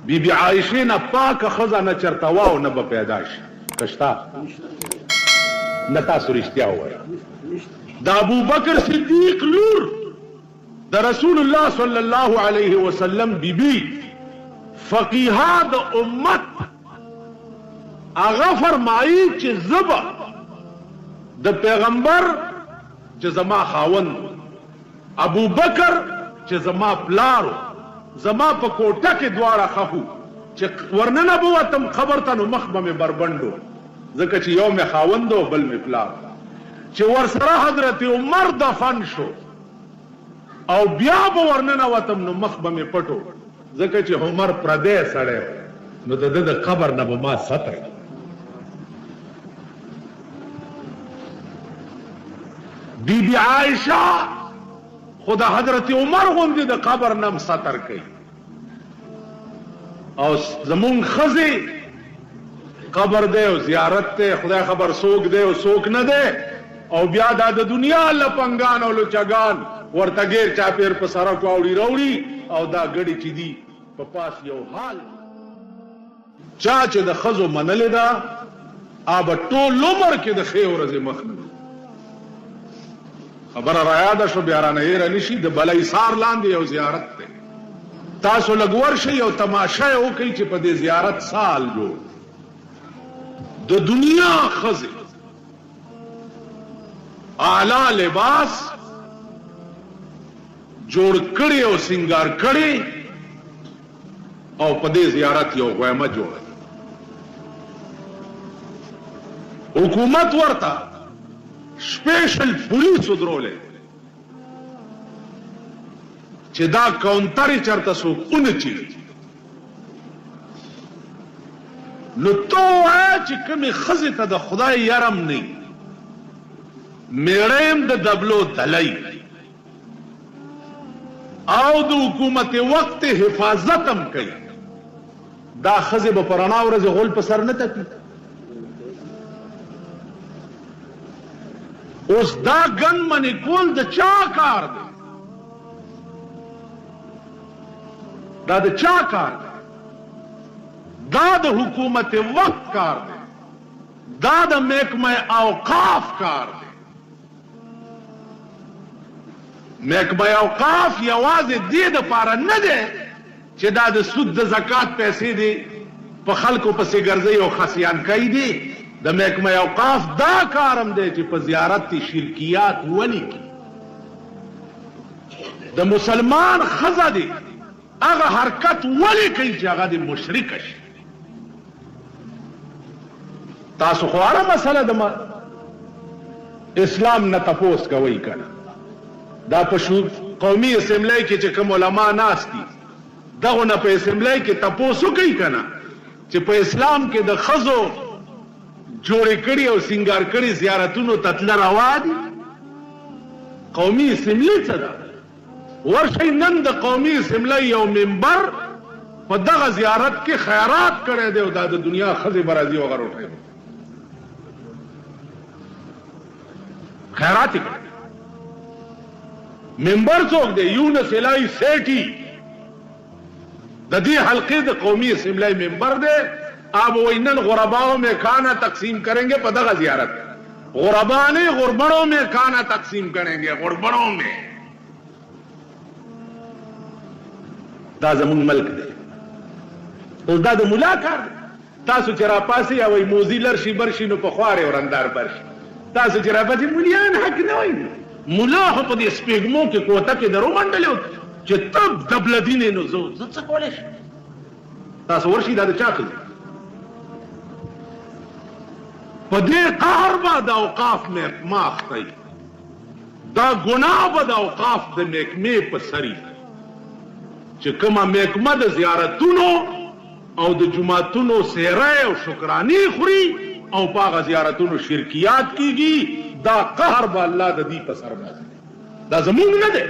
Be be Ayesha نه پاک خزانه چرته واو نه به پیدا شي کشتا نه تاسو رښتیا وایي د ابو بکر صدیق لور د رسول الله صلی الله علیه وسلم بیبي فقیها د امت هغه فرمایي چې زبا د پیغمبر چې زما خاوند ابو بکر چې زما پلارو زما په کوټه کې دواړه خفو چې ورننه بوتم خبر ته نو مخ به مې بربندو ځکه چې یو مې خاوند او بل مې پلار چې ورسره حضرت عمر دفن شو او بیا به ورننه وتم نو مخ به مې پټو ځکه چې عمر پردی سړی نو د ده د قبر نه به ما ستر بی بی عائشه خدا حضرت عمر غوندې د قبر نم ستر کوي او زمون خزي قبر دی او زیارت دی خدای خبر څوک دی او څوک نه دی او بیا د دنیا لپنګان او لچګان ورته غیر چاپیر په سره کوړی وروړي او دا غړي چې دی په پاس یو حال چا چې د خزو منلې ده اب ټول عمر کې د خیر ورځې مخنه خبر را یاد شو بیا را نه هیر نشي د بلای سار لاندې یو زیارت ده تاسو لګور شي او تماشا وکړئ چې په دې زیارت سال جو د دنیا خزه اعلی لباس جوړ کړي او سنگار کړي او په دې زیارت یو غوامه جوړ حکومت ورته سپیشل پولیس درولې چې دا کاونټر چرته څوک اونچي نو تو چې کومې خزه ته د خدای یارم نه میړیم د دبلو دلای او د حکومت وخت حفاظت هم کوي دا خزه به پرانا ورځ غول په سر نه تکي اوس دا ګن منی کول د چا کار دی دا د چا کار دی دا د حکومت وقت کار دی دا د محکمه اوقاف کار دی محکمه اوقاف یوازې دې دپاره نه دی چې دا د سود د زکات پیسې دي په خلکو پسې ګرځي او خسیان کوي دي د محکمه اوقاف دا کارم دی چې په زیارت کې شرکیات ونی کی د مسلمان خزه دی هغه حرکت ولی کوي چې هغه د مشرک شي تاسو خو هره مسله د اسلام نه تپوس کوي کنه دا په قومي اسمبلی کې چې کوم علما ناست دي دغه نه په اسمبلی کې تپوس کوي کنه چې په اسلام کې د خزو جوړې کړي او سنگار کړي زیارتونو تتل روا دي قومي اسمبلی څه ده ورشي نن د قومي اسمبلی یو منبر په دغه زیارت کې خیرات کړی دی او دا د دنیا خزې برازي وغیره وټوي خیرات یې کړی منبر څوک دی یونس الهی سیټي د دې حلقې د قومي اسمبلی منبر دی اب وینن غرباؤں میں کھانا تقسیم کریں گے پدغا زیارت غربا نے غربڑوں میں کھانا تقسیم کریں گے غربڑوں میں دا زمون ملک دی اوس دا د ملا کار دی تاسو چې راپاسې اوی موزي لرشي برشي نو په خوارې ورندار برشي تاسو چې راپاسې مولیان حق نه وایي ملا خو په دې سپېږمو کې کوټه کې درو منډلې چې تب دبلدینې نو زه څه کولی شم تاسو ورشي دا د چا ښځې په دې قهر به د اوقاف محکمه اخته دا ګناه به د اوقاف د محکمې په سر چې کومه محکمه د زیارتونو او د جوماتونو سیری او شکراني خوري او په هغه زیارتونو شرکیات کیږي دا قهر به الله د دې په سر باندې دا زمونږ نه دی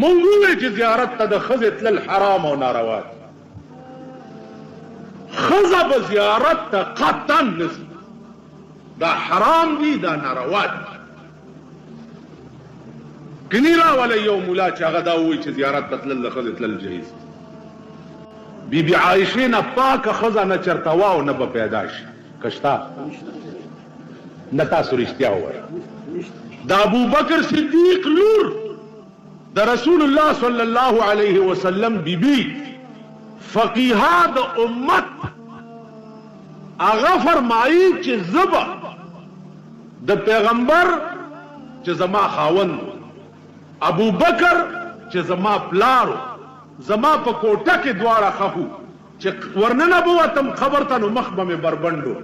مونږ ووایو چې زیارت ته د ښځې تلل حرام او ناروا دي ښځه به زیارت ته قطعا نه ځي دا حرام دی دا ناروا دي کنی راولی یو مولا چې هغه دا ووایي چې زیارت ته تلل د ښځې تلل جایز بیبي عائشه نه پاک خزانه چرته واو نه به پیدا شي کشتا نه تاسو رښتیا وایي د ابو بکر صدیق لور د رسول الله صلی الله علیه وسلم بیبي فقیها د امت هغه فرمایي چې زبا د پیغمبر چې زما خاوند ابو بکر چې زما پلارو زما په کوټه کې دواړه خفو چې ورننه بوتم خبر ته نو مخ به مې بربندو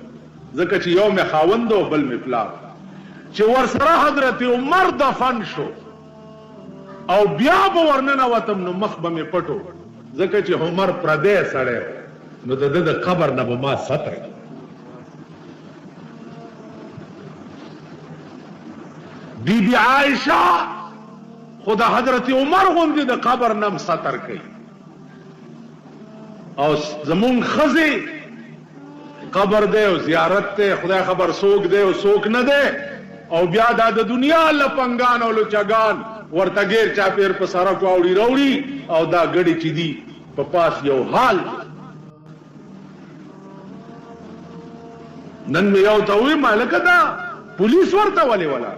ځکه چې یو مې خاوند او بل مې پلار چې ورسره حضرت عمر دفن شو او بیا به ورننه وتم نو مخ به مې پټو ځکه چې عمر پردی سړی نو د ده د قبر نه به ما ستر بیبي عائشه خدا حضرت عمر غوندې د قبر نم ستر کوي او زمون خزي قبر دی او زیارت ته خدای خبر سوک دی او سوک نه دی او بیا د دنیا لپنګان او لچګان ورته غیر چاپیر په سره کوړی وروړي او دا غړي چې دی په پاس یو حال نن مې یو ته وی مالک دا پولیس ورته ولې ولا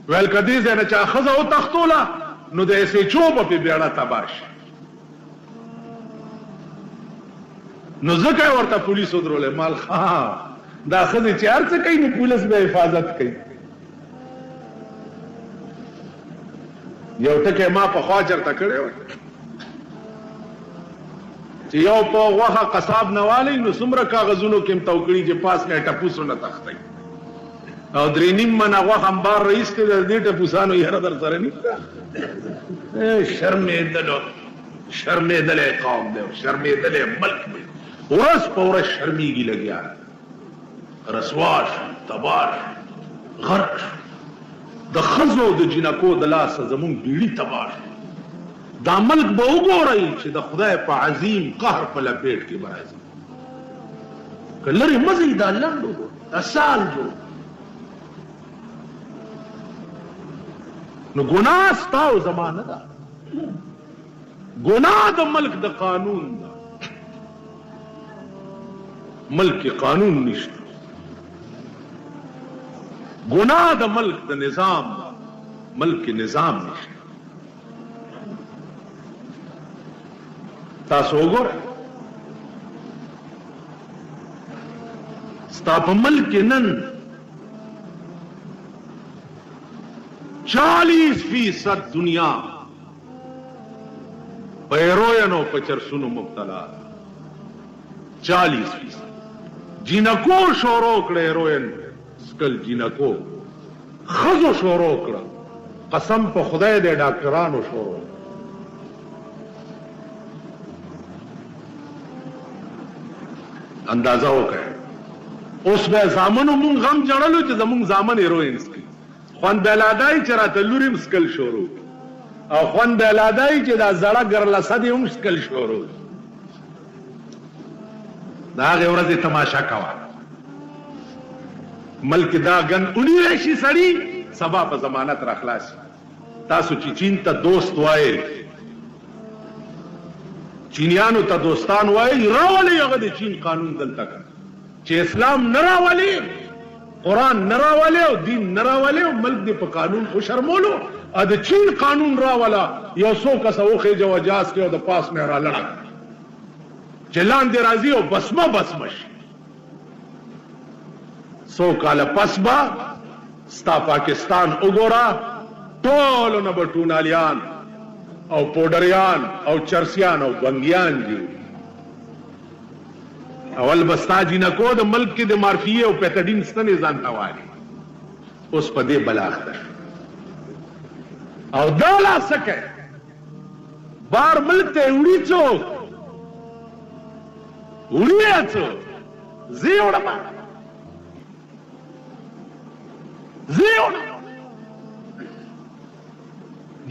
ویل کدی زنه چا خزه او تختولا نو د ایسې چوب په بیړه تباش نو ځکه ورته پولیس ودرولې مال ها دا خزه چې ارڅ کوي نو پولیس به حفاظت کوي یو ټکه ما په خوا چرته کړو چې یو په وغه قصاب نوالی نو څومره کاغذونو کې توکړي چې پاس نه ټپوسو نه تختی او درې نیم من هغه امبار رئیس ته د دې ټپوسانو یاره در سره نشته شرمېدلی قوم دی شرمېدلی ملک دی ورځ په ورځ شرمېږي لګیا رسوا شو تباه شو غرق شو د ښځو د جنکو د لاسه زمونږ بیړي تباه شو دا ملک به وګورئ چې د خدای په عظیم قهر په لپیټ کې به راځي که لرې مه ځئ دا لنډ دا سال جو نو گناہ ستاو زمانه دا گناہ د ملک د قانون دا ملک کی قانون نشته گناہ د ملک د نظام دا ملک کی نظام نشته تاسو وګورئ ستا په ملک نن 40% دنیا په هیروینو په چرسونو مبتلا 40% جنکو شروع کړه هیروین سکل جنکو خزو شروع کړه قسم په خدای دې ډاکټرانو شروع اندازه وکړه اوس به زامنو مونږ غم جوړلو چې زمونږ زامن هیروین سکي خوان بلادای چې راته لوري مسکل شروع او خوان بلادای چې دا زړه ګرلسه دی هم مسکل شروع دا هغه ورځې تماشا کوه ملک دا ګن اونی راشي سړی سبا په ضمانت را خلاص تاسو چې چین ته دوست وایي چینیانو ته دوستان وایي راولي هغه د چین قانون دلته چې اسلام نه راولي قرآن نراولے او دین نراولے او ملک دی په قانون خو شرمولو ا د چین قانون راولا یو سو کسو خېجه وجاز کې او د پاس نه را لړ چلان دی راضی او بسمه بسمش سو کال پس با ستا پاکستان وګورا ټول نه بټونالیان او پودریان او چرسیان او بنګیان دي اول بستا جنکو د ملک کې د مارفیه او پیتاډین ستنې ځان ته وایي اوس په دې بلاغ ده او دا لا سکه بار ملک ته وړي څوک وړي څوک زیوړما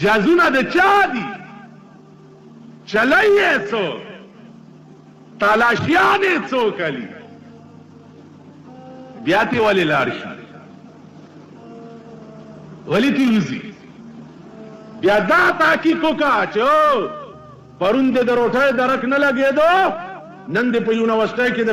جازونه د چا دي چلایې څوک تالاشیانې څوک علی بیا ته ولې لاړ شي ولې تی وزي بیا دا تحقیق وکړه چې پرون د روټه درک نه لګېدو، نن د په یونیورسټۍ کې د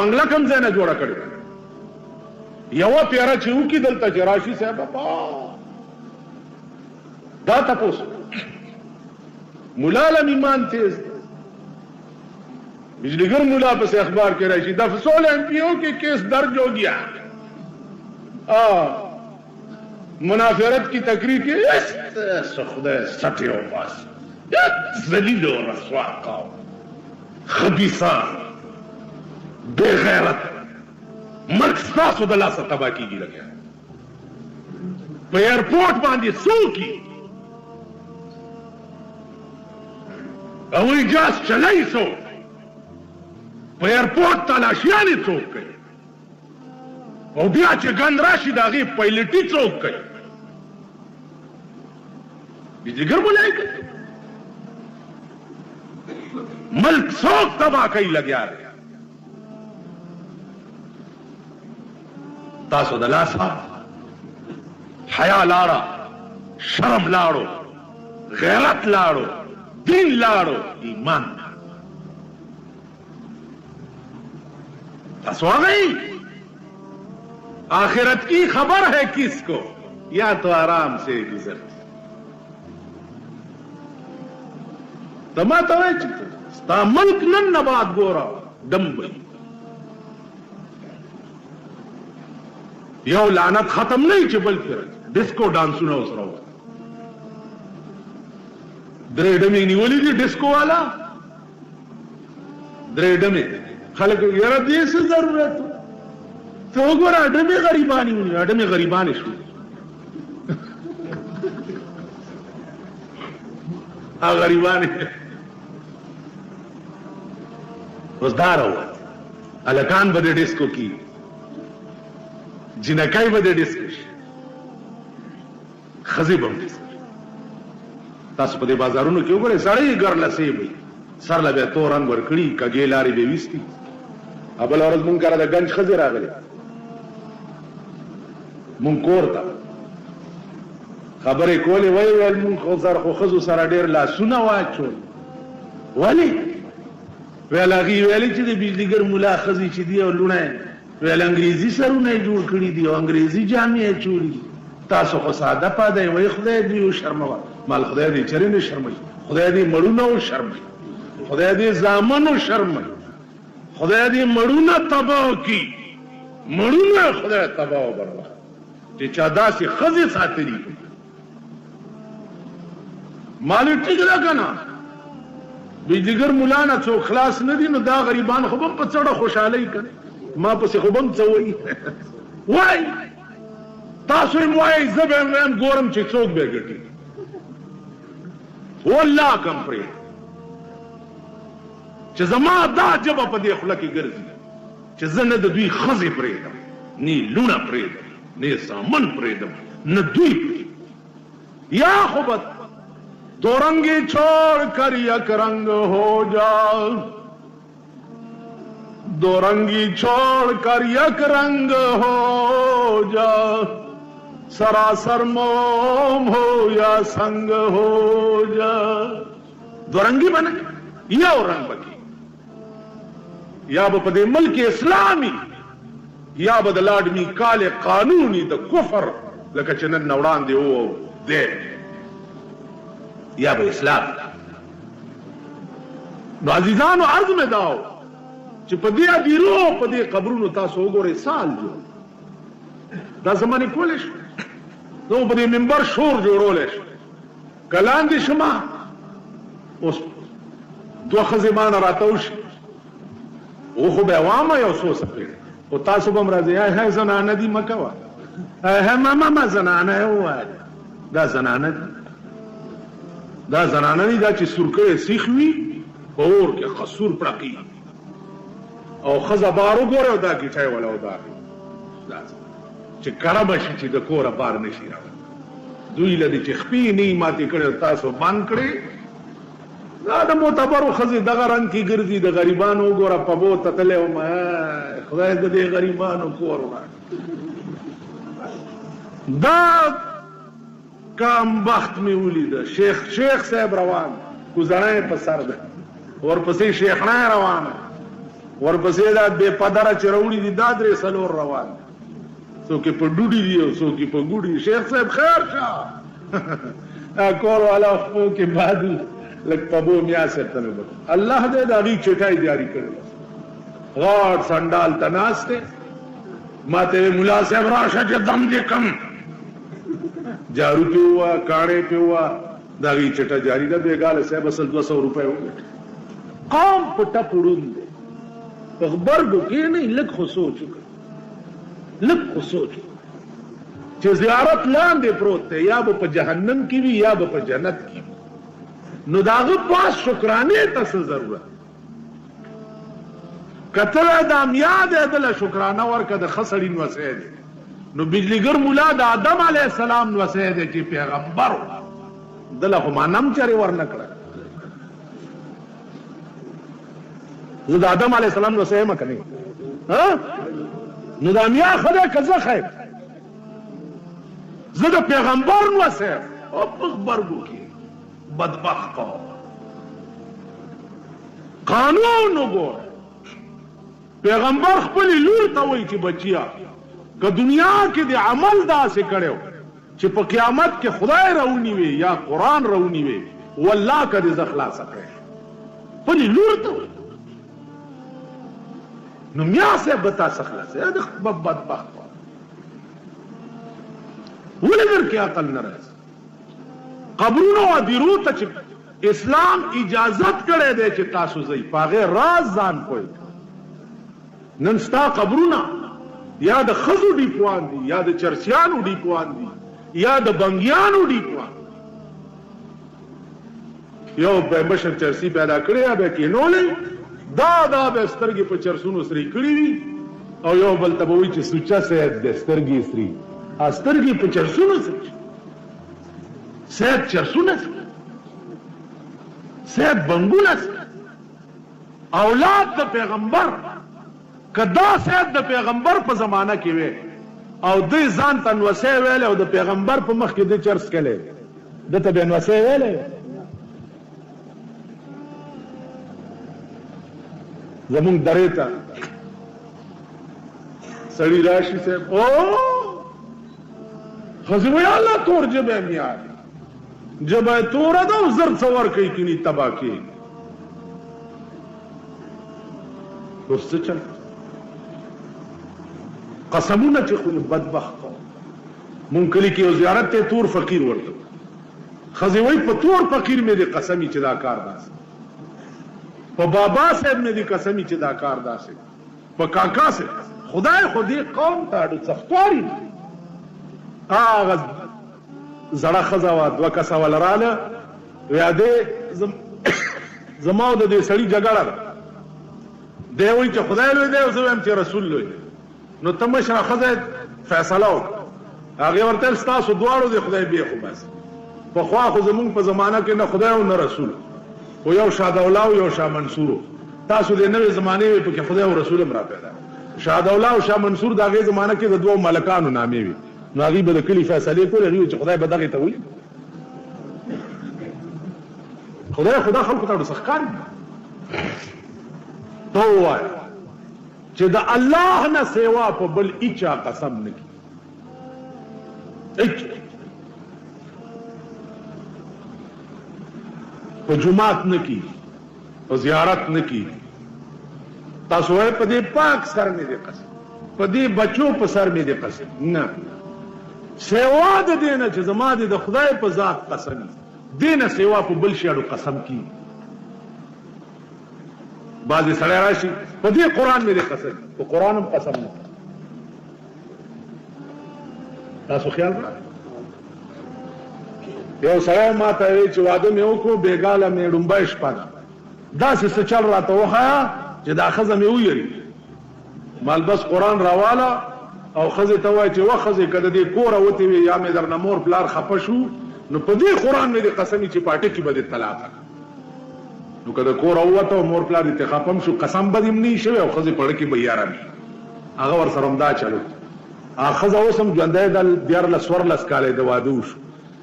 بنگله کم ځای نه جوړه کړې. یوه پیره چې وکړي دلته چې راشي صاحب دا تپوس ملا لم ایمان تیز بجلیگر ملا پس اخبار کے راشی دفسول ایم پی او کے کیس درج ہو گیا. منافرت کی تقریر کی خدا سٹے ہو پاس ذلیل و رسوا قوم خبیثان بے غیرت ملک ستاسو د لاسه تباہ کیږي لګیا په ایرپورټ باندې څوکي او اجاز چلای څوک په ایرپورټ تلاشیانې څوک کوي او بیا چې ګند راشي د هغې پایلټي څوک کوي بجلیګر بولای کوي ملک څوک تباہ کوي لګیا دی تاسو د لاسه حیا لاړه شرم لاړو غیرت لاړو دین لاړو ایمان تاسو آگئی آخرت کی خبر ہے کس کو یا تو آرام سے گزرتی تما تو ستا ملک نن نباد گورا دمبئی یو لعنت ختم نہیں چې بل پھر ډیسکو ډانسونه اوس راو درې ډمې نیولې دي ډیسکو والا درې ډمې خلک یاره دې څه ضرورت ته وګوره ډمې غریبانې ونیو ډمې غریبانې شو غریبانې اوس دا راووت هلکان به د ډیسکو کې جنکای به د ډیسکو شي ښځې به هم ډیسکو تاسو په دې بازارونو کې وګورئ سړی ګرلسې وي سر له بیا تور رنګ ورکړي کږې لارې به ویستي بله ورځ مونږ کره د ګنج ښځې راغلې مونږ کور ته خبرې کولې ویل مونږ خو ښځو سره ډېر لاسونه واچول ولې ویل هغې ویلې چې د بجلیګر ملا ښځې چې دي او لوڼه ویل انګریزي سرونه یې جوړ کړي دي او انګریزي جامې یې چولي تاسو خو ساده پاده وایي خدای دې وشرموه مال خدای دې چرې نه شرموي خدای دې مړونه وشرموي خدای دې زامن وشرموي خدای دې مړونه تباه کړي مړونه خدای تباه و برباد چې چا داسې ښځې ساتلي مالې ټیک ده که نه بجلیګر ملا نه څوک خلاص نه دي نو دا غریبان خو به هم په څړه خوشحالۍ کوي ما پسې خو به هم څه وایي وایي تاسو هم وایئ زه به هم ګورم چې څوک به ګټي والله کم پرېږدم چې زما دا ژبه په دې خوله کې ګرځي چې زه نه د دوی ښځې پرېږدم نه لوڼه پرېږدم نه زامن پرېږدم نه دوی یا خو به دو رنگی چھوڑ کر یک رنگ ہو جا دو رنگی چھوڑ کر یک رنگ ہو جا سراسر موم ہو یا سنگ ہو جا دو رنگی بنے یا رنگ بکی یا با پدے ملک اسلامی یا با دلاڈمی کال قانونی دا کفر لکا چنن نوڑان دے او دے یا به اسلام نو عزیزانو عرض میں داو چې په دې اډیرو په دې قبرونو تاسو وګورئ سال جوړ دا زمانه کولې شو نو په دې منبر شور جوړولې شو کلان دي شما اوس دوه ښځې مانه راته وشي او خو به وامه یو څو څپېړې او تاسو به هم راځئ هی زنانه دي مه کوه هی ما زنانه یې ووایه دا زنانه دي دا زنانه دي دا چې سورکړی سیخ وي په اور کې قصور پړقي او ښځه بار وګورئ او دا ګیټی وله وداري چې کړه به شي چې د کوره بار نه شي راوړی دوی له دې چې خپې نه یې ماتې کړې تاسو بند کړې دا د معتبرو ښځې دغه رنګ کې ګرځي د غریبانو وګوره په بو ته تللی وم خدای د دې غریبانو کور وړه دا کام بخت می ولیده شیخ صاحب روان کوزړی په سر ده ورپسې شیخنای روانه ورپسې دا بې پدره چې راوړي دي دا 3 روان څوک په ډوډۍ دي او څوک په ګوډۍ شیخ صاحب خیر شه کور والا خو کې بعد لږ پبو میا سره ته الله دې دا غي چټای جاری کړي غاړ سندال تناسته ماته مولا صاحب راشه چې دم دې کم جارو پیوا کاڼې پیوا دا غي چټه جاری ده بیګاله صاحب اصل 200 روپے وګټ قوم پټه پړوند خبرګو کې نه لږ خو سوچ لږ خو سوچ چې زیارت لاندې پروت دی یا به په جهنم کې وي یا به په جنت کې وي نو داغه پاس شکرانه ته څه ضرورت کتل ادم یاد ادله شکرانه ورکه د خسړین وسید نو بجلیګر مولا د آدم علی السلام وسید چې پیغمبر دله خو مانم چری ورنکړه زه د آدم علی السلام وسیم کنه ها نو د امیا خدای کزه خیر زه د پیغمبر وسیم او خبرګو کې بدبخت قانون وګور پیغمبر خپل لور ته وایي چې بچیا که دنیا کې د عمل داسې کړو چې په قیامت کې خدای راونی وي یا قرآن راونی وي والله که دې زه خلاصه کړی خپل لور ته وایي نو میا سے بتا سخلا سے بدبخت ولې در کې عقل نه راځي قبرونو او دیرو ته چې اسلام اجازت کړی دی چې تاسو ځئ په هغې راز ځان کوئ نن ستا قبرونه یا د ښځو ډیپوان دي یا د چرسیانو ډیپوان دي یا د بنګیانو ډیپوان یو به مشر چرسی پیدا کړی یا به کېنولی دا به سترګې په چرسونو سرې کړي وي او یو بل ته به وایي چې سوچه سید دی سترګې سرې سترګې په چرسونو سرې سید چرسونه سرې سید بنګونه سرې اولاد د پیغمبر که دا سید د پیغمبر په زمانه کې وی او دوی ځان ته نوسی ویلی او د پیغمبر په مخ کې دوی چرس کلی ده ته بیا نوسی ویلی زمونږ درې ته سړي راشي صاحب او ښځې وایي الله تور ژبه یې میار ژبه یې توره ده او زر څه ورکوي کیني تباه کېږي اوس څه چل قسمونه چې خو بدبخت مونږ کلي کې یو زیارت ته تور فقیر ورته ښځې وایي په تور فقیر مې دې قسمي چې دا کار داسې په بابا صاحب مې دې قسمي چې دا کار داسې په کاکا صاحب خدای خو دې قوم ته اډو سختواري هغه زړه ښځه وه 2 کسه وله راله ویا دې زما او د دې سړي جګړه ده دی وایي چې خدای لوی دی او زه وایم چې رسول لوی دی نو ته مشره ښځه فیصله وکړه هغې ورته ویل ستاسو دواړو دی خدای بیخو بس پخوا خو زمونږ په زمانه کې نه خدای او نه رسول و یو شاه دوله او یو شاه منصور تاسو د نوې زمانې وي پکې خدای او رسول هم را پیدا شاه دوله او شاه منصور د هغې زمانه کې د 2 ملکانو نامې وي نو هغوی به د کلي فیصلې کولې هغوی چې خدای به دغې ته وایي خدای خدا خلکو ته اړو څه ښکاري ته ووایه چې د الله نه سیوا په بل هیچا قسم نه کړي په جماعت نه کړي په زیارت نه کړي تاسو وایئ په دې پاک سر مې دې قسم په دې بچو په سر مې دې قسم نه سیوا د دې نه چې زما دې د خدای په ذات قسم دې نه سیوا په بل شي اړو قسم کړي بعضې سړی راشي په دې قرآن مې دې قسم په قرآن هم قسم نه تاسو خیال کړه یو سړی ما ته وایي چې واده مې وکړو بېګاله مې ډومبی شپه ده داسې څه چل راته وښیه چې دا ښځه مې ویري مالبس قرآن راواله او ښځې ته وایي چې وه ښځې که د دې کوره وتې وي یا مې درنه مور پلار خفه شو نو په دې قرآن مې دې قسم چې پاټه کې به دې طلاق نو که د کوره ووته او مور پلار دې خفه هم شو قسم به دې هم نه شوی او ښځې پړه کې به یاره وي هغه ورسره هم دا چلو هغه ښځه اوس هم ژوندی ده 14 کاله د واده وشو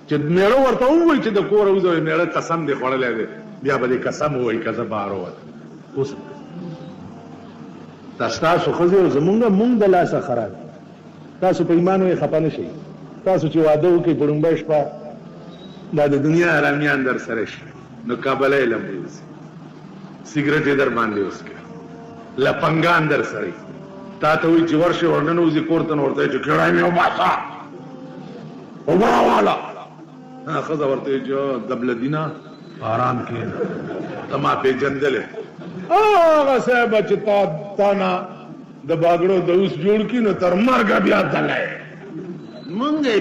چې میړه ورته ووایي چې د کوره وځوې میړه قسم دې خوړلی دی بیا به دې قسم ووایي که زه بهر ووتم. اوس دا ستاسو ښځې او زمونږ مونږ د لاسه خراب. تاسو په ایمان وایي خفه نه شئ. تاسو چې واده وکړئ په لومبۍ شپه دا د دنیا ارامیان در سره شي نو کابله یې لمبې وسي، سګرټ یې در باندې وسکي، لپنګان در سره تا ته وایي چې ورشې ورننوځي کور ته نو ورته وایي چې کړای مې وباسه اوبه راواله. ښځه ورته وایي چې دبلدینه آرام کښېنه ته ما پېژندلې هغه صاحبه چې تا نه د باګړو د اوس جوړ کړي نو تر مرګه بیا دلی مونږ یې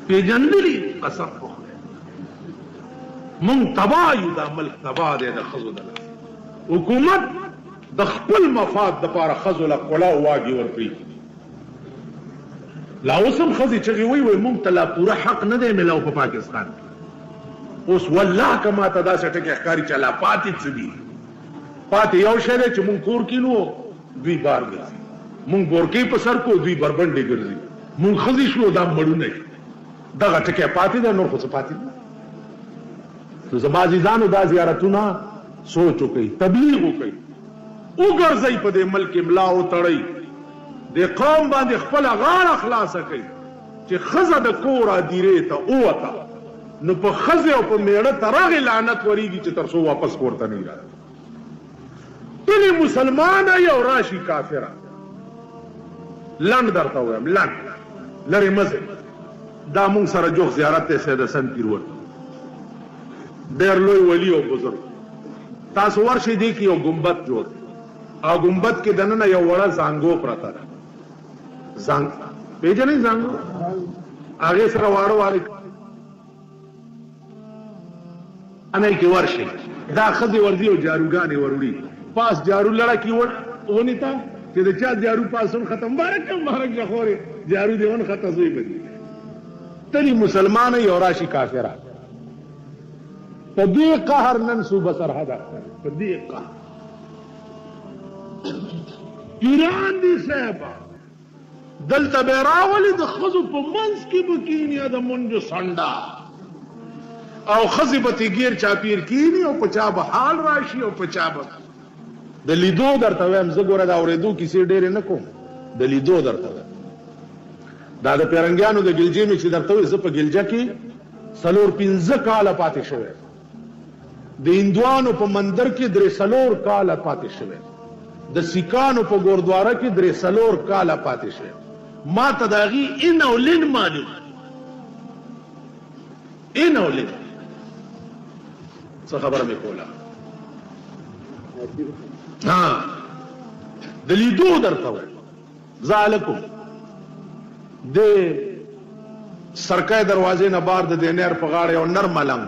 پېژندلي قسم په خدای مونږ تباه یو. دا ملک تباه دی د ښځو د لاسه. حکومت د خپل مفاد دپاره ښځو له کلا او واګې ورکوي. لا اوس هم ښځې چغې وایي مونږ ته لا پوره حق نه دی میلاو په پاکستان کې. اوس والله که ما ته داسې ټکي ښکاري چې لا پاتې څه دي پاتې یو شی دی چې مونږ کور کې نو دوی بار ګرځي، مونږ بورکۍ په سر کو دوی بربنډې ګرځي، مونږ ښځې شو دا مړونه یې دغه ټکی پاتې دی نور خو څه پاتې دی. نو زما عزیزانو دا زیارتونه سوچ وکئ، تبلیغ وکئ، وګرځئ په دې ملک کې ملا وتړئ، دې قوم باندې خپله غاړه خلاصه کئ چې ښځه د کوره دیرې ته ووته نو په ښځې او په میړه ته رغې لعنت ورېږي چې تر څو واپس کور ته نه وي راغلی. تلې مسلمانه یو راشي کافره لنډ درته ووایم لنډ لرې مزې دا مونږ سره جوخ زیارت دی سید حسن پیر ورته ډېر لوی ولی او بزرګ. تاسو ورشئ دې کې یو ګمبد جوړ او ګمبد کې دننه یو وړه زانګو پرته ده. زانګ پېژنئ زانګو؟ هغې سره واړه واړه انای کې ورشي دا ښځې ورځي او جاروګانې وروړي پاس جارو لړکې ونیته چې د چا جارو پاسون ختم بارک خورې جارو دې ون خطه زوی بدي تلی مسلمان یو راشي کافره په دې قهر نن صوبه سرحد په دې قهر پیران دي صاحبه دلته به راولي د ښځو په منځ کې به کیني د منجو سنډا او ښځې به تیګیر چاپیر کیني او په چا به حال راشي او په چا به د لیدو درته وایم زه ګوره د اورېدو کیسې ډېرې نه کوم د لیدو درته وایم دا د پیرنګیانو د ګلجې مې چې درته وایي زه په ګلجه کې 4-5 کاله پاتې شوی د هندوانو په مندر کې 3 کاله پاتې شوی د سیکانو په ګوردواره کې 3 کاله پاتې شوی ما ته د هغې ان او لن معلوم ان او لن څه خبره مې کوله د لیدو درته وایم ذالکم د سرکای دروازې نه بار د دې نهر په غاړه یو نر ملنګ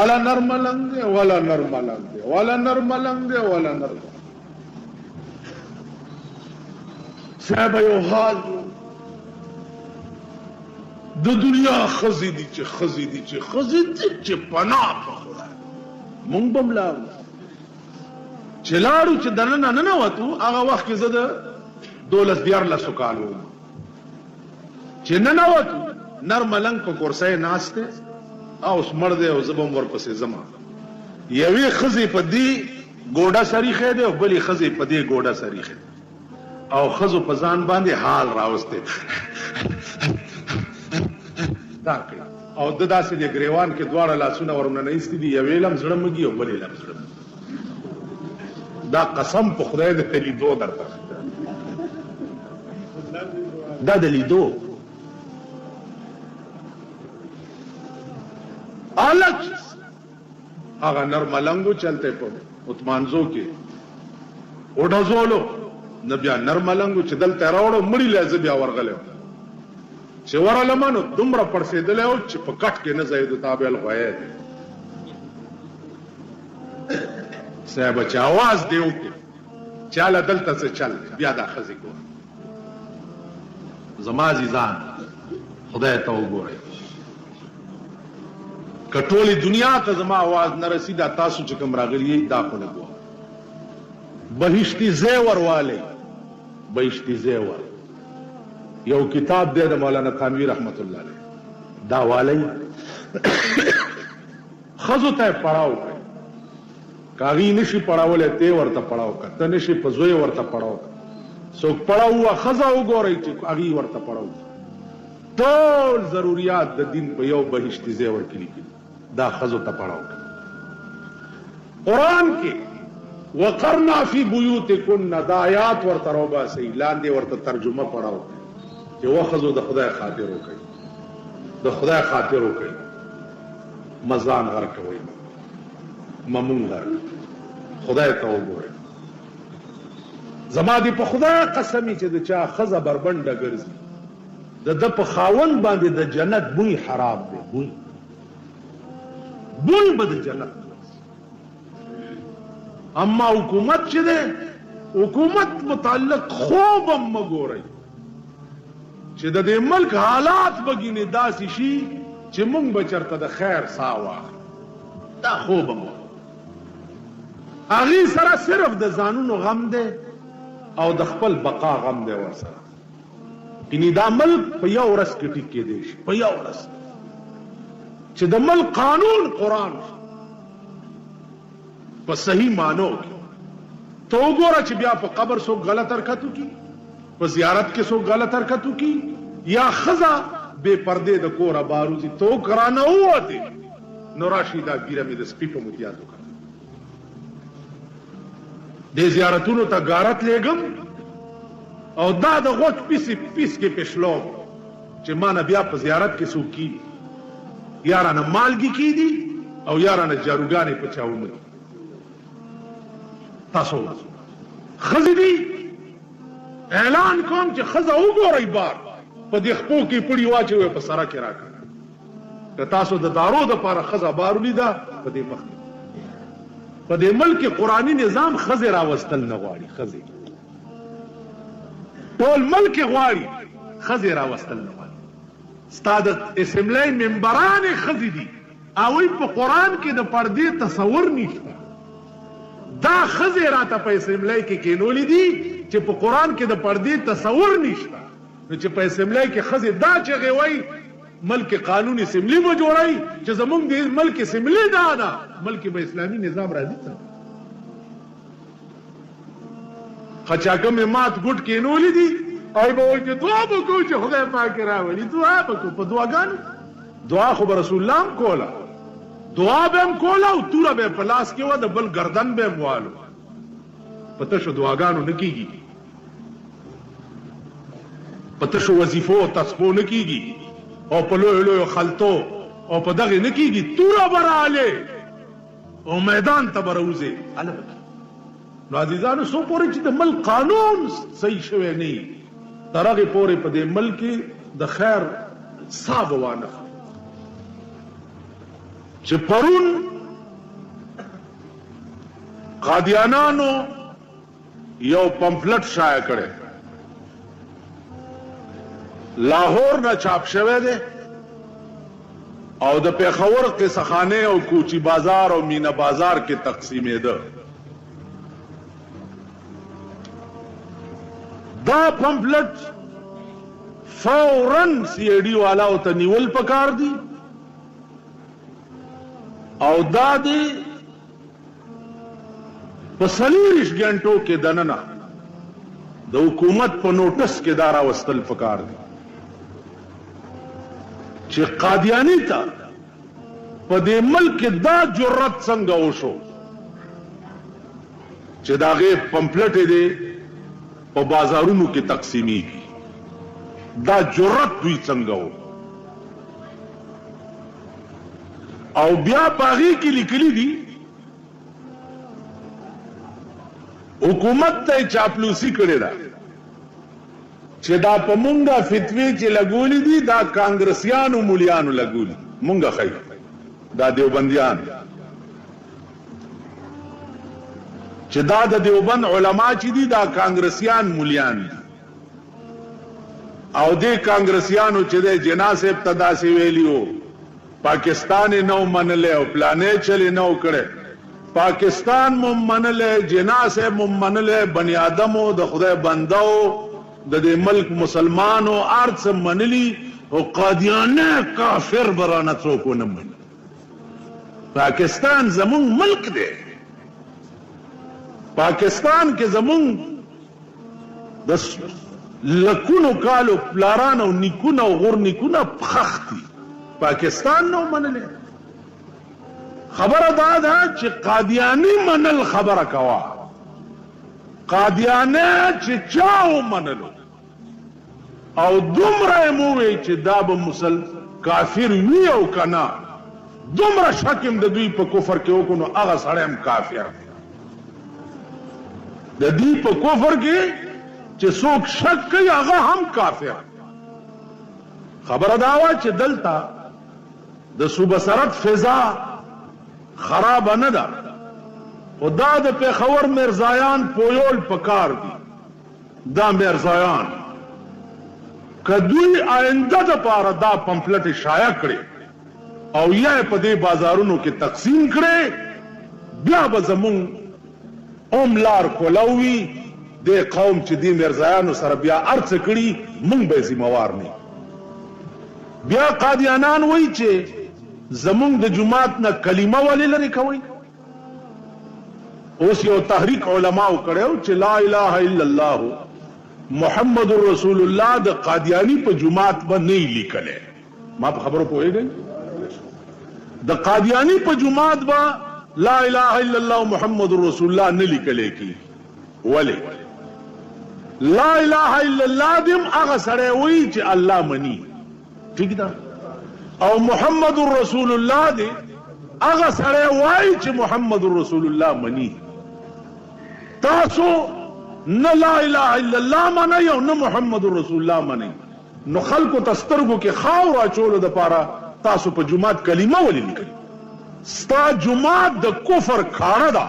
الا نر ملنګ دی ولا نر ملنګ دی ولا نر ملنګ دی ولا نر صاحب یو حال د دنیا ښځې دي چې پناه په خدای مونږ به ملاړو چې لاړو چې دننه ننوتو هغه وخت کې زه د 12-14 کالو چې ننوتو نر ملنګ په کرسۍ ناست دی او اوس مړ دی او زه به هم ورپسې ځمه یوې ښځې په دې ګوډه سریښی دی او بلې ښځې په دې ګوډه سریښی دی او ښځو په ځان باندې حال راوستی دا کړه او د داسې د ګریوان کې دواړه لاسونه ورننه ایستي دي یوې لم زړه مږي او بلې لم زړه دا قسم په خدای د لیدو درته دا د لیدو الګ هغه نر ملنګو چلته په عثمانزو کې وډزولو نه بیا نر ملنګو چې دلته راوړو مړی لازم بیا ورغلو چې ورالمه نو دومره پړسېدلی و چې په کټ کې نه ځای د تابع الغویه دی صاحب چې اواز دی وکړي چاله دلته څه چل بیا دا ښځې ګوره زما عزیزان خدای ته وګورئ که ټولې دنیا ته زما اواز نه رسي دا تاسو چې کوم راغلي یئ دا خو نه ګوره بهشتي ځای وروالی بهشتي ځای ور یو کتاب دی د مولانا تھانوی رحمت الله علیه دا والی خزو ته پڑھاو کوي کاغی نشي پڑھاوله ته ورته پڑھاو کا ته نشي په زوی ورته پڑھاو څوک پڑھاو خزا وګورئ چې هغه ورته پڑھاو ټول ضرورت د دین په یو بهشتي ځای ورکړي دا خزو ته پڑھاو قرآن کې وقرنا فی بیوتکن دا آیات ورته روباسي لاندې ورته ترجمه پڑھاو چې وخزو د خدای خاطر وکړي د خدای خاطر وکړي مزان غر کوي ممون غر خدای ته وګورئ زما دې په خدای قسمی چې د چا خزه بربنده ګرځي د په خاون باندې د جنت بوی حرام دی بوی به د جنت اما حکومت چې ده حکومت متعلق خوب هم مګورئ چې د دې ملک حالات بګینه داسې شي چې مونږ به چرته د خیر ساه واخلو دا خوب هم هغې سره صرف د ځانونو غم دی او د خپل بقا غم دی ورسره یعنی دا ملک په یو ورځ کې ټیک کېدی شي په یو ورځ چې د ملک قانون قرآن په صحیح معنو کې ته وګوره چې بیا په قبر څوک غلط حرکت وکړي په زیارت کې څوک غلط حرکت وکړي یا ښځه بې پردې د کوره باروزي تو کرانه ووتې نو راشي دا ګیره مې د سپي په متیاز وکړه دې زیارتونو ته غارت لېږم او دا د غوږ پیس کې پېشلوم چې ما نه بیا په زیارت کې څوک کېږي یا رانه مالګي کېدي او یا رانه جاروګانې په چا ومري تاسو ښځې دي اعلان کوم چې ښځه وګورئ بار په دې خپو کې پړي واچوئ په سره کې راکړه که تاسو د دارو دپاره ښځه بار ولیده په دې مخ کې په دې ملک کې قرآني نظام ښځې راوستل نه غواړي ښځې ټول ملک یې غواړي ښځې راوستل نه غواړي ستا د اسمبلۍ ممبرانې ښځې دي هغوی په قرآن کې د پردې تصور نشته دا ښځې راته په اسمبلۍ کې کېنولې دي چې په قرآن کې د پردې تصور نشته نو چې په اسمبلۍ کې ښځې دا چغې وایي ملک قانون اسمبلی به جوړی چې زمونږ د ملک اسمبلی دا ده ملک به اسلامي نظام راځي څنګه خچاکه مې مات ګوټ کېنولې دي او به وایي چې دعا به کوو چې خدای پاک راولي دعا به کوو په دعاګانو دعا خو به رسول الله هم کوله دعا به هم کوله او توره به یې په لاس کې وه د بل ګردن به یې والو په تشو دعاګانو نه کېږي په تشو وظیفو او تسبو نه کېږي او په لویو لویو خلطو او په دغې نه کېږي توره به رالې او میدان ته به راوځې نو عزیزانو څو پورې چې د ملک قانون صحیح شوی نه وي تر هغې پورې په دې ملک کې د خیر ساه به وانخلو چې پرون قادیانانو یو پمفلټ شایع کړی لاهور نه چاپ شوی دی او د پیښور قصه خانه او کوچی بازار او مینه بازار کې تقسیمېده دا پمفلټ فوراً سی ای ڈی والاو ته نیول پکار دی او دا دی په 40 غنټو کې دننه د حکومت په نوټس کې دا راوستل پکار دی چې قادیانی ته په دې ملک دا جرأت څنګه وشو چې دا غي پمفلټ دی په بازارونو کې تقسیمیږي دا جرأت دوی څنګه و او بیا باغی کې لیکلي دي حکومت ته چاپلوسی کړې ده چې دا په مونږه فتوی چې لګولې دي دا کانګرسیانو مولیانو لګولې مونږه خی دا دیوبندیان چې دا د دیوبند علما چې دي دا کانګرسیان مولیان دي او دې کانګرسیانو چې د جناس ابتدا سی ویلیو پاکستان نو منلې او پلانې چلی نو کړي پاکستان مم منلې جناس مم منلې بنی آدمو د خدای بندو د دې ملک مسلمانو ارڅ منلی او قادیانه کافر برانه څوک نه مني. پاکستان زمون ملک دی. پاکستان کې زمون د لکونو کالو پلاران او نیکونه او غور نیکونه پخختی پاکستان نو منلی. خبره دا ده چې قادیانی منل خبره کوا. قادیانه چې چاو منلو او دومره مووی چې دا به کافر وی او کنا دومره شکم د دوی په کفر کې وکړو نو هغه سړی هم کافر دی. د دوی په کفر کې چې څوک شک کوي هغه هم کافر. خبره دا وه چې دلته د صوبه سرحد فضا خرابه نه ده خو دا د پېښور مرزایان پویول پکار دي. دا مرزایان که دوی آینده دپاره دا پمفلټ شایع کړي او یا په دې بازارونو کې تقسیم کړي بیا به زمونږ اوم لار کولوي دې قوم چې دې مرزایانو سره بیا ارڅ کړي مونږ به ذموار نه. بیا قادیانان وایي چې زمونږ د جماعت نه کلمه ولې لرې کوئ. اوس یو تحریک علماو کړو چې لا اله الا الله محمد رسول الله د قادیانی په جماعت به نه لیکلې. ما په خبرو پوهېږئ د قادیانی په جماعت به لا اله الا الله محمد رسول الله نه لیکلې کی. ولې لا اله الا الله دم هغه سره وایي چې الله مني ٹھیک ده او محمد رسول الله دی هغه سره وایي چې محمد رسول الله مني. تاسو نه لا اله الا الله منئ او نه محمد رسول الله منئ نو خلکو تسترګو کې خاور اچولو د پاره تاسو په جماعت کلمه ولې لیکئ. ستا جماعت د کفر کاڼه ده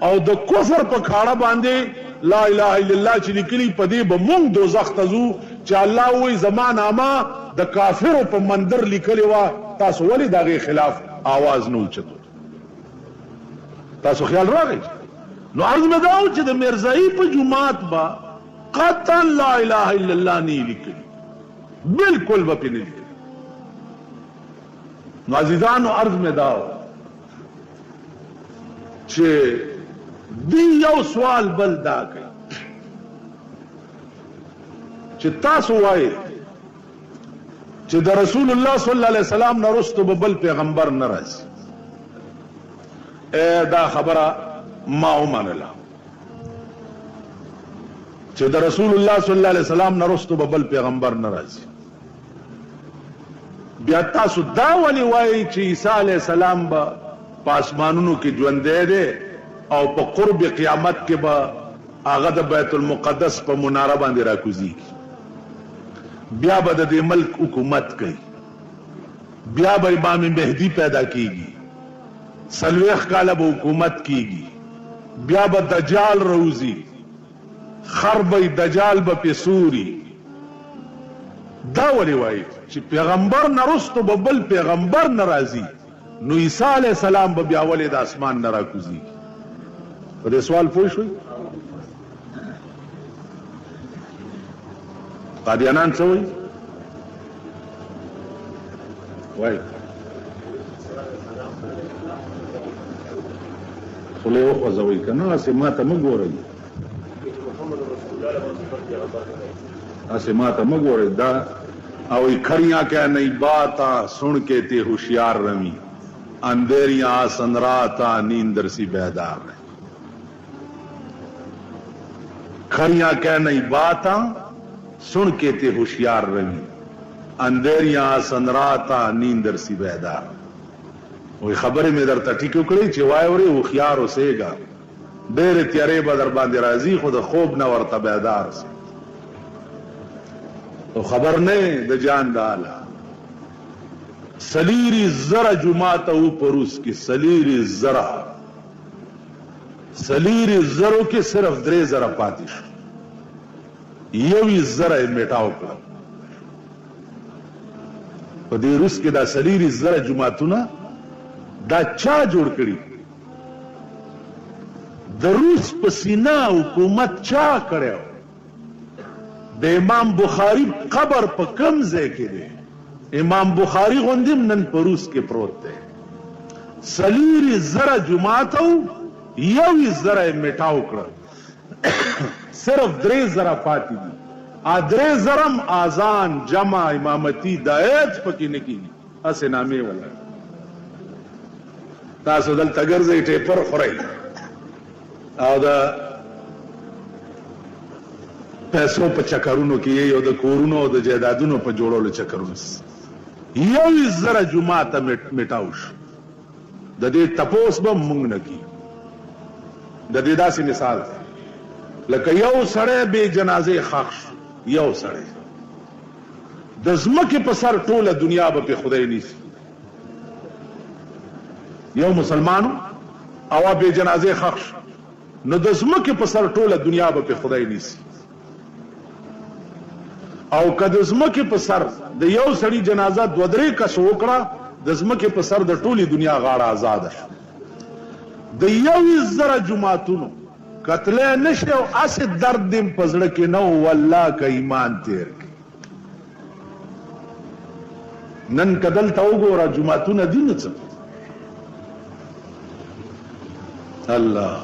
او د کفر په کاڼه باندې لا اله الا الله چې لیکلي په دې به مونږ دوزخ ته ځو چې الله وایي زما نامه د کافرو په مندر لیکلې وه تاسو ولې د هغې خلاف آواز نه اوچتو. تاسو خیال راغی نو عرض مې دا و چې د مرزایي په جماعت به قطعا لا اله الا الله نه لیکلي بالکل به پې نه لیکلي. نو عزیزانو عرض مې دا و چې دی یو سوال بل دا کوي چې تاسو وایئ چې د رسول الله صلی الله علیه وسلم نه وروسته به بل پیغمبر نه راځي. دا خبره ما ومنله چې د رسول الله صلی الله علیه وسلم نه وروسته به بل پیغمبر نه راځي. بیا تاسو دا ولې وایئ چې عیسی علیه السلام به په اسمانونو کې ژوندی دی او په قرب قیامت کې به هغه د بیت المقدس په مناره باندې راکوزیږي. بیا به د دې ملک حکومت کوي. بیا به امام مهدی پیدا کیږي. 40 کاله به حکومت کیږي. بیا به دجال روزي. خر به دجال به پسوري. دا ولې وایي چې پیغمبر نه وروسته به بل پیغمبر نه راځي نو عیسی علیه السلام به بیا ولې د اسمان نه راکوزیږي. په دې سوال پوه شوئ؟ قادیانان څه وایي؟ وایي خوله یې وخوځوئ که نه هسې ما ته مه ګورئ هسې ما ته مه ګورئ دا او کھڑیاں کیا نہیں باتا سن کے تے ہوشیار رمی اندھیریاں آسن راتا نیندر سی بیدار رہی. کھڑیاں کیا نہیں باتا سن کے تے ہوشیار رمی اندھیریاں آسن راتا نیندر سی بیدار. وہی خبریں میں در تٹی کیوں کڑی چوائے ورے ہوشیار اسے گا دیر تیارے بدر باندې راضی خود خوب نہ ورتا بیدار سے تو خبر نہیں د جان دالا سلیری زرا جماعت او پروس کی سلیری زرا سلیری زرو کے صرف درې زرا پاتې شو یوی زرا میټاو کړ. په دې روس کې دا سلیری زرا جماعتونه دا چا جوړ کړي؟ د روس په سینا حکومت چا کړو؟ د امام بخاری قبر په کم ځای کې دی؟ امام بخاری غوندې نن په روس کې پروت دی. 4,000 جماعت او 1,000 میټاو کړل، صرف 3,000 پاتې دي. 3,000 آزان جمع امامتی دایت پکې نه کېږي، هسې نامې ولا تاسو دلته ګرځئ ټیپر خورئ او د پیسو په چکرونو کې او د کورونو او د جایدادونو په جوړولو چکرونو 1,000 جماعت میټاو شو. د دې تپوس به مونږ نه کیږو. د دې داسې مثال دی لکه یو سړی بې جنازې ښخ شو، یو سړی د ځمکې په سر ټوله دنیا به پې خدای نیسي. یو مسلمانو او بې جنازې ښخ شو، نو د ځمکې په سر ټوله دنیا به پې خدای نیسي. او که د ځمکې په سر د یو سړي جنازه 2-3 کسو وکړه، د ځمکې په سر د ټولې دنیا غاړه آزاده شو. د 1,000 جماعتونو کتلی نشي او هسې درد دې په زړه کې نه و، والله که ایمان تیر کړي. نن که دلته وګوره جماعتونه دي نه څه الله.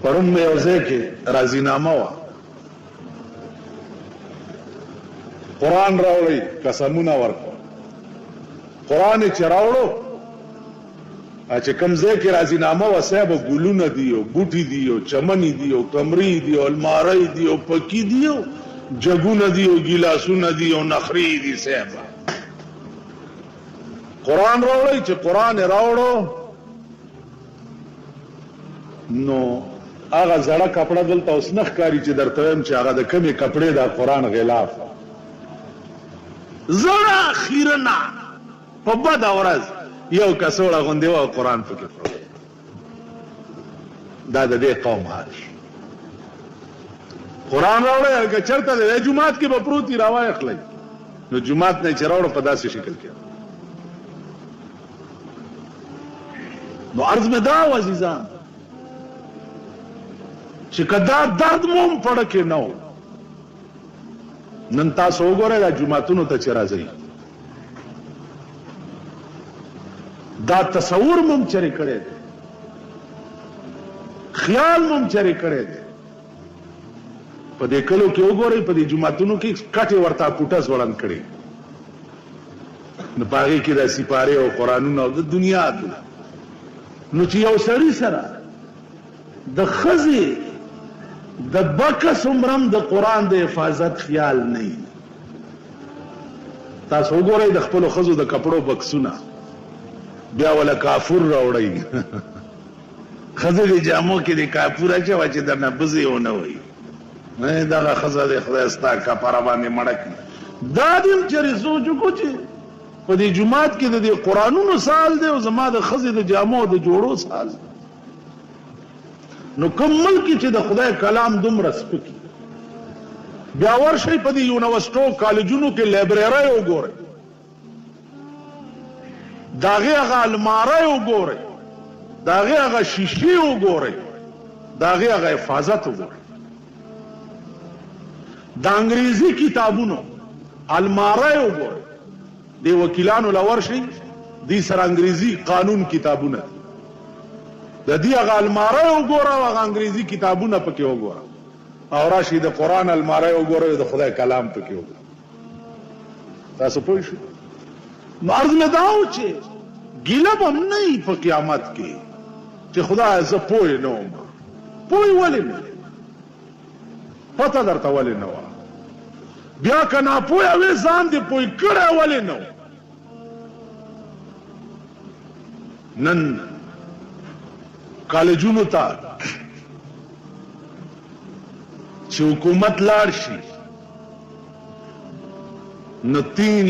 پرون مې یو ځای کې راضینامه وه، قرآن راوړئ قسمونه ورکړه. قرآن یې چې راوړو چې کوم ځای کې راضینامه وه صاحب، ګلونه دي او بوټي دي او چمنې دي او کمرې دي او المارۍ دي او پکي دي او جګونه دي او ګیلاسونه دي او نخرې دي صاحب. قرآن راوړئ چې قرآن یې راوړو نو هغه زړه کپړه دلته اوس نه ښکاري چې درته وایم چې هغه د کمې کپړې د قرآن غلاف زړه خیرنه په بده ورځ یو کڅوړه غوندې وه او قرآن پکې پروت. دا د دې قوم حال شي. قرآن راوړی که چېرته دی جومات کې به پروت وي راواخلئ، نو جومات نه یې چې راوړو په داسې شکل کې. نو عرض مې دا و عزیزان چې که دا درد مو هم پړه کې نه و، نن تاسو وګورئ دا جوماتونو ته چې راځئ، دا تصور مم چرې کړی دی، خیال مم چرې کړی دی. په دې کلو کې وګورئ، په دې جوماتونو کې کټې ورته کوټه ځوړند کړي، نو په هغې کې دا سپارې او قرآنونه او د دنیا دي. نو چې یو سړي سره د ښځې د بکس عمرم د قرآن د حفاظت خیال نه وي. تاسو وګورئ د خپلو ښځو د کپړو بکسونه، بیا ولا کافور راوړئ. ښځې د جامو کې د کافور اچوه چې درنه بزې ونه وایي دغه ښځه د خدای ستا کپره باندې مړه کړي. دا دې هم چېرې سوچ وکړو چې په دې جومات کې د دې قرآنونو سال دی او زما د ښځې د جامو د جوړو سال دی. نو کوم ملک چې د خدای کلام دومره سپکي، بیا ورشئ په دې یونیورسټو کالجونو کې لایبررۍ وګورئ، د هغې هغه المارۍ وګورئ، د هغې هغه شیشې وګورئ، د هغې هغه حفاظت وګورئ. د انګریزي کتابونو المارۍ وګورئ، د وکیلانو له ورشئ دوی سره انګریزي قانون کتابونه دي، د دې هغه المارۍ وګوره او هغه انګریزي کتابونه پکې وګوره، او راشئ د قرآن المارۍ وګورئ او د خدای کلام پکې وګوره. تاسو پوه شئ؟ نو عرض مې دا و چې ګیله به هم نه وي په قیامت کې چې خدایه زه پوه نه وم. پوه ولې نه پته درته ولې نه وه؟ بیا که ناپوهه وې ځان دې پوه کړی ولې نه و؟ نن کالجونو ته چې حکومت لاړ شي نو 3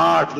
8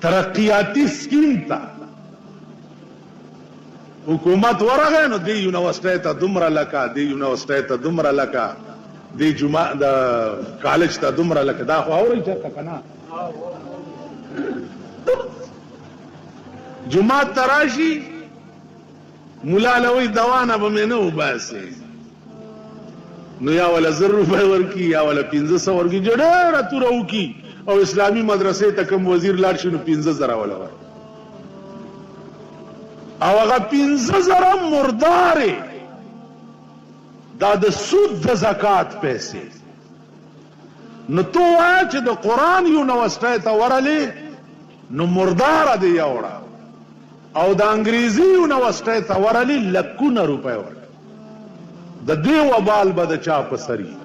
ترقیاتی سکیم ته حکومت ورغی نو دی یونیورسټۍ ته دومره لکه، دی یونیورسټۍ ته دومره لکه، دی د کالج ته دومره لکه. دا خو اورئ چېرته که نه؟ جماعت ته راشي مولا له وایي دوا نه به مې نه وباسې، نو یا وله 1000 روپۍ ورکړي یا وله 1500 ورکړي، چې ډېره توره وکړي او اسلامي مدرسې ته کوم وزیر لاړ شي نو 15,000 وله ورکړي، او هغه 15,000 مردارې دا د سود د زکات پیسې. نو تو وایه چې د قرآن یونیورسټۍ ته ورلې نو مرداره دې یوړه، او د انګریزي یونیورسټۍ ته ورلې لکونه روپۍ ورکړه، د دې وبال به د چا په سر وي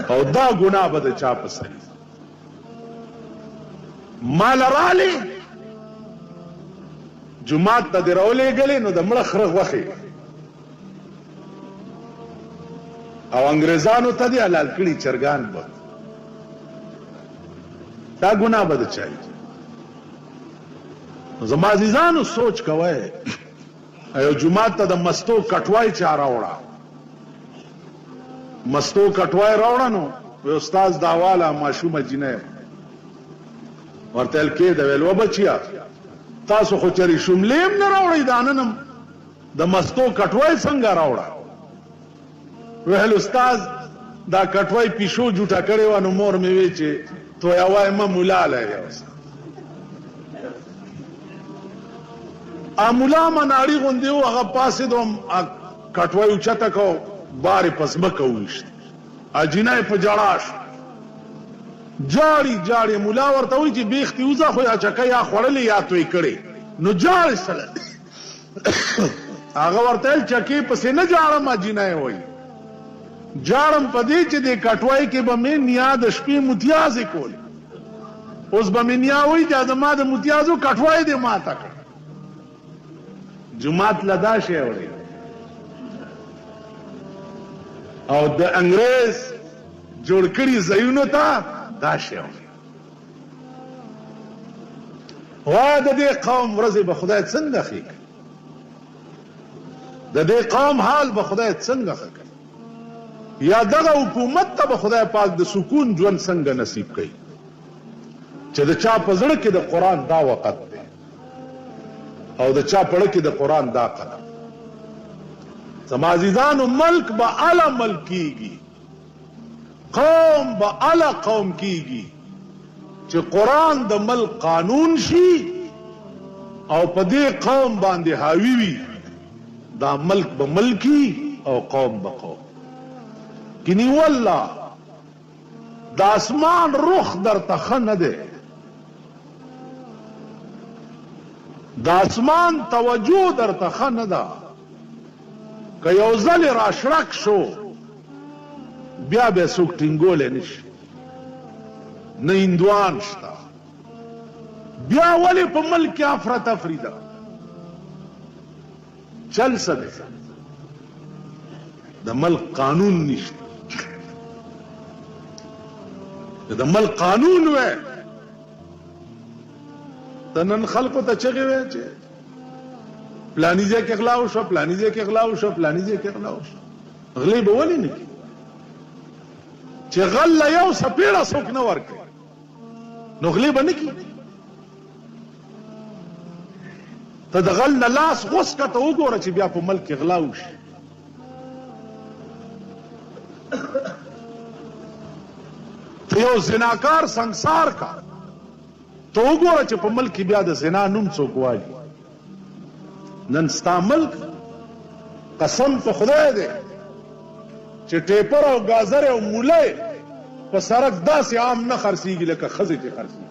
او دا ګناه به د چا په سر وي. مال رالې جومات ته دې راولېږلې نو د مړه خره غوښې او انګریزانو ته دې حلال کړي چرګان به، دا ګناه به د چا وي. زما عزیزانو سوچ کوئ، یو جومات ته د مستو کټوای چا راوړه، مستو کټوای راوړه، نو وی استاذ داواله ماشومه جینۍ ورته ویل کېده، ویل و بچیا تاسو خو چرې شملې هم نه راوړئ، دا نن د مستو کټوای څنګه راوړه؟ ویل استاذ دا کټوای پیشو جوټه کړې وه، نو مور مې وی چې تویوای مه مولا لی مولا مناړي غوندې و، هغه پاسېد او کټوای اوچته کو، بار یې په ځمکه وویشت، اجینه یې په ژړا شو، جاړي جاړي. مولا ورته وایي چې بیختې وځه، خو یا چکه یا خوړلې یا توی کړې، نو جاړې سړی هغه ورته ویل چکې پسې نه جاړم، اجینه یې وایي جاړم په دې چې دې کټوای کې به مې نیا د شپې متیازې کولې، اوس به مې نیا وایي چې زما د متیازو کټوای دې ماته کړ. جماعت لدا شی وړي او د انګریز جوړ کړي ځایونو ته دا شی وړي. وای د دې قوم ورځې به خدای څنګه ښې کړي، د دې قوم حال به خدای څنګه ښه کړي، یا دغه حکومت ته به خدای پاک د سکون ژوند څنګه نصیب کړي چې د چا په زړه کې د قرآن دا وقت دی او د چا پړه کې د قرآن دا قدم. زما عزیزانو ملک به اعلی ملک کیږي، قوم به اعلی قوم کیږي چې قرآن د ملک قانون شي او په دې قوم باندې حاوی وي، دا ملک به ملکی او قوم به قوم. کنی والله د اسمان رخ درته ښه نه دی، د اسمان توجه درته ښه نه ده، که یو ځل را شړک شو بیا به څوک ټینګولی نشي، نه هندوان شته، بیا ولې په ملک کې افراتفري ده؟ چل څه دی؟ د ملک قانون نشته، د ملک قانون وی ته نن خلکو ته چغې وی چې پلاني ځای کې غلا وشوه، پلاني ځای کې غلا وشوه، پلاني ځای کې غلا وشوه. غلې به ولې نه کړي چې غل له یو څپېړه څوک نه ورکړي نو غلې به نه کړي. ته د غل نه لاس غوڅ کړه، ته وګوره چې بیا په ملک کې غلا وشي. ته یو زناکار سنګسار کا، ته وګوره چې په ملک کې بیا د زنا نوم څوک وایي. نن ستا ملک قسم په خدای دی چې ټیپر او ګازر او مولی په سړک داسې عام نه خرڅېږي لکه ښځې چې خرڅېږي.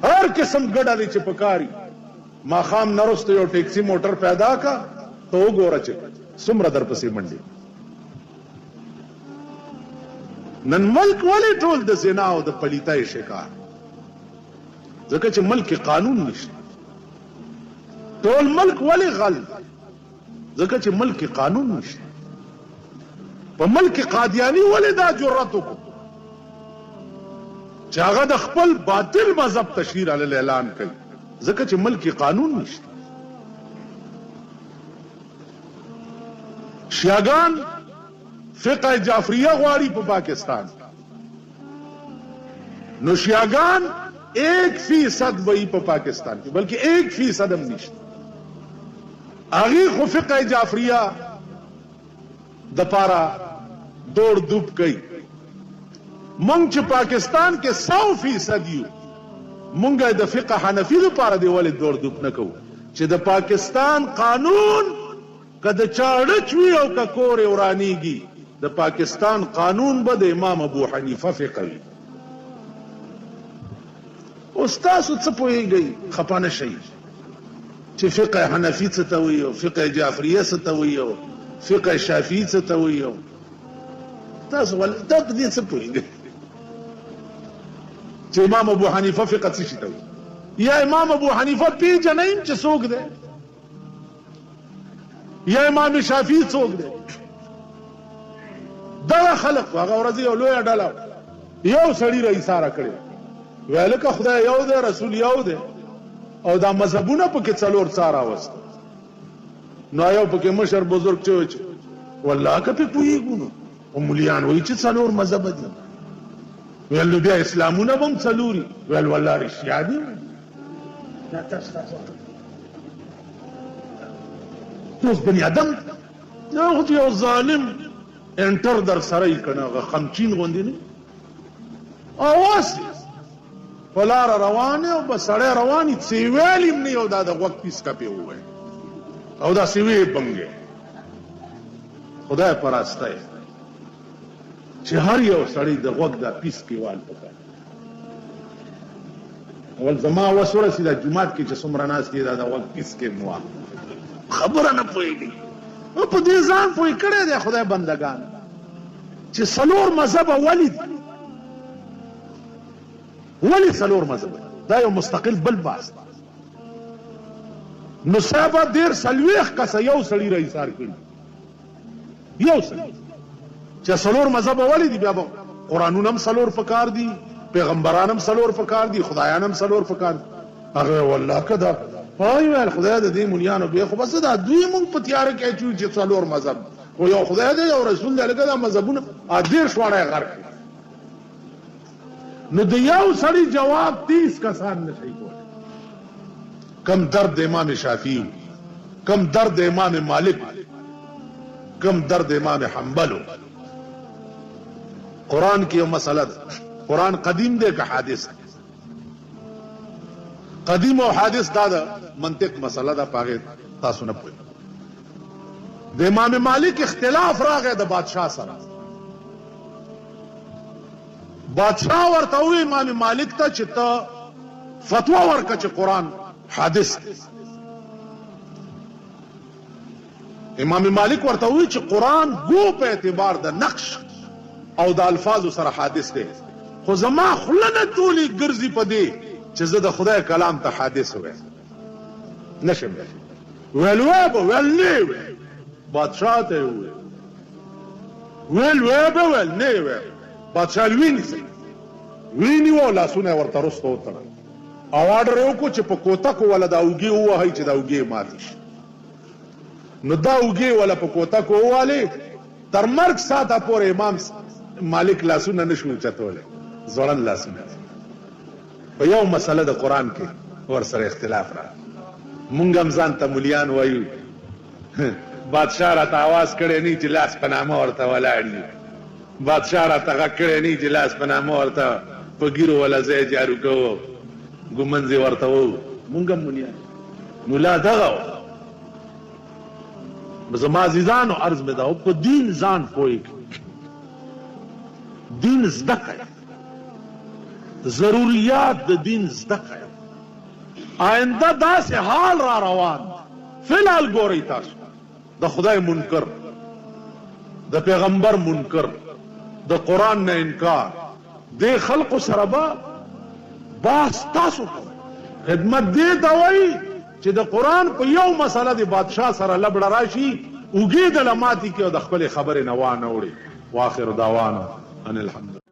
هر قسم ګډه دی چې پکاري. ماښام نه وروسته یو ټیکسي موټر پیدا کا، ته وګوره چې څومره درپسې منډې. نن ملک ولې ټول د زنا او د پلیتۍ شکار؟ ځکه چې ملک کې قانون نشته. ټول ملک ولې غل؟ ځکه چې ملک کې قانون نشته. په ملک کې قادیانی ولې دا جرأت وکړو چې هغه د خپل باطل مذهب تشهیر علیه اعلان کوي؟ ځکه چې ملک کې قانون نشته. شیعاګان فقه جعفریه غواړي په پاکستان، نو شیعگان 1% وہی پا پاکستان کی بلکہ 1% ہم نشت آغی خو فقہ جعفریہ دپارا دوڑ دوب کئی منگ چھ پاکستان کے 100% یو منگا دا فقہ حنفی دپارا دی والی دوڑ دوب نکو چھ دا پاکستان قانون که دا چاڑچوی او که کور ورانی گی دا پاکستان قانون با دا امام ابو حنیفہ فقہی استاسو څپوئی گئی خپانه شئی چې فقه حنفی څتوئی او فقه جعفریه څتوئی او فقه شافعی څتوئی او تاسو ول تاسو دې څپوئی گئی چې امام ابو حنیفه فقه څه شي توي یا امام ابو حنیفه پیژنئ چې څوک دی یا امام شافعی څوک دی دا خلق هغه ورځ یو لوی ډله یو سړی رئیساره کړی ویلکه خدای یو دی رسول you the O the مذهبونه پکې څلور څار راوست know you پکې مشر بزرگ چې والله که په پوهیږو نو او مليان وایي چې څلور مذهب دي ویل نو بیا اسلامونه به هم څلوري ویل والله رښتیا دي اوس بني ادم یو ظالم انټر در سره یې که نه هغه خمچین غوندې نه اواز پلار روانه او بس سړی رواني څه ویل هم نه یو دا د غوږ پیس کپې وویل او دا سوی بنګې خدای پراسته چې هر یو سړی د غوږ دا پیس کې وال پکار اول زما وسوره سي دا جمعات کې چې څومره ناس کې دا د غوږ پیس کې نو خبره نه پوهېږي او په دې ځان پوهې کړی دی خدای بندګان چې څلور مذهب ولې دي ولی څلور مذهب دا یو مستقل بل باس نو صاحب ډېر څلوېښت کسه یو سړي رئیسار کړي یو سړي چې څلور مذهب ولې دي بیا به قرآنونه هم څلور پکار دي پیغمبران هم څلور پکار دي خدایان هم څلور پکار دي هغه والله که دا وای ویل خدای د دې ملیانو بیا خو بس دا دوی مونږ په تیاره کې اچوي چې څلور مذهب خو یو خدای دی یو رسول دی لکه دا مذهبونه دېرش واړه یې غر کړي نو د یو سړي جواب 30 کسان نشي کولی کم درد امام شافعی کم درد امام مالک کم درد امام حنبل قرآن کی یو مسئلہ ده قرآن قدیم دی که حادث قدیم او حادث دا ده منطق مسئلہ ده پاگه تاسو نه پوهی د امام مالک اختلاف راغی د بادشاہ سره بادشاہ ورته وی امام مالک ته چې ته فتوا ورکړه چې قرآن حادث امام مالک ورته وی چې قرآن گو په اعتبار د نقش او د الفاظو سره حادث دی خو زما خوله نه ټولې ګرځي په دې چې زه د خدای کلام ته حادث ویم نشم ویل وی به ویل نه وی بادشاہ ته وی ویل وی به ویل نه وی بادشاہ ویني و لاسونه ورته رسته وتړل او آرډر یې وکړو چې په کوتکو وله دا اوږې ووهئ چې دا اوږې ماتې شي نو دا اوږې وله په کوتکو ووهلې تر مرګ ساعته پورې امام مالک لاسونه نه شو اوچتولی ځوړند لاسونه په یو مسله د قرآن کې ورسره اختلاف را مونږ هم ځان ته ملیان وایو بادشاہ راته آواز کړی نه چې لاس په نامه ورته ولاړ یو بادشاہ را تغا کړی نه چې لاس په نامه ورته په ګیرو ولا ځای جارو کوو ګومنځې ورته وو مونږ هم ملیان ملا دغه زما عزیزانو عرض مې ده په دین ځان پوهېږي دین زده کړئ ضروریات د دین زده کړئ آینده داسې حال را روان فی الحال ګورئ تاسو د خدای منکر د پیغمبر منکر د قرآن نه انکار دې خلقو سره به باس تاسو خدمت دې ته وایي چې د قرآن په یو مسله د بادشاه سره لبړه راشي اوږې د لماتې کې او د خپلې خبرې نه وانه وړي واخر دعوانا ان الحمد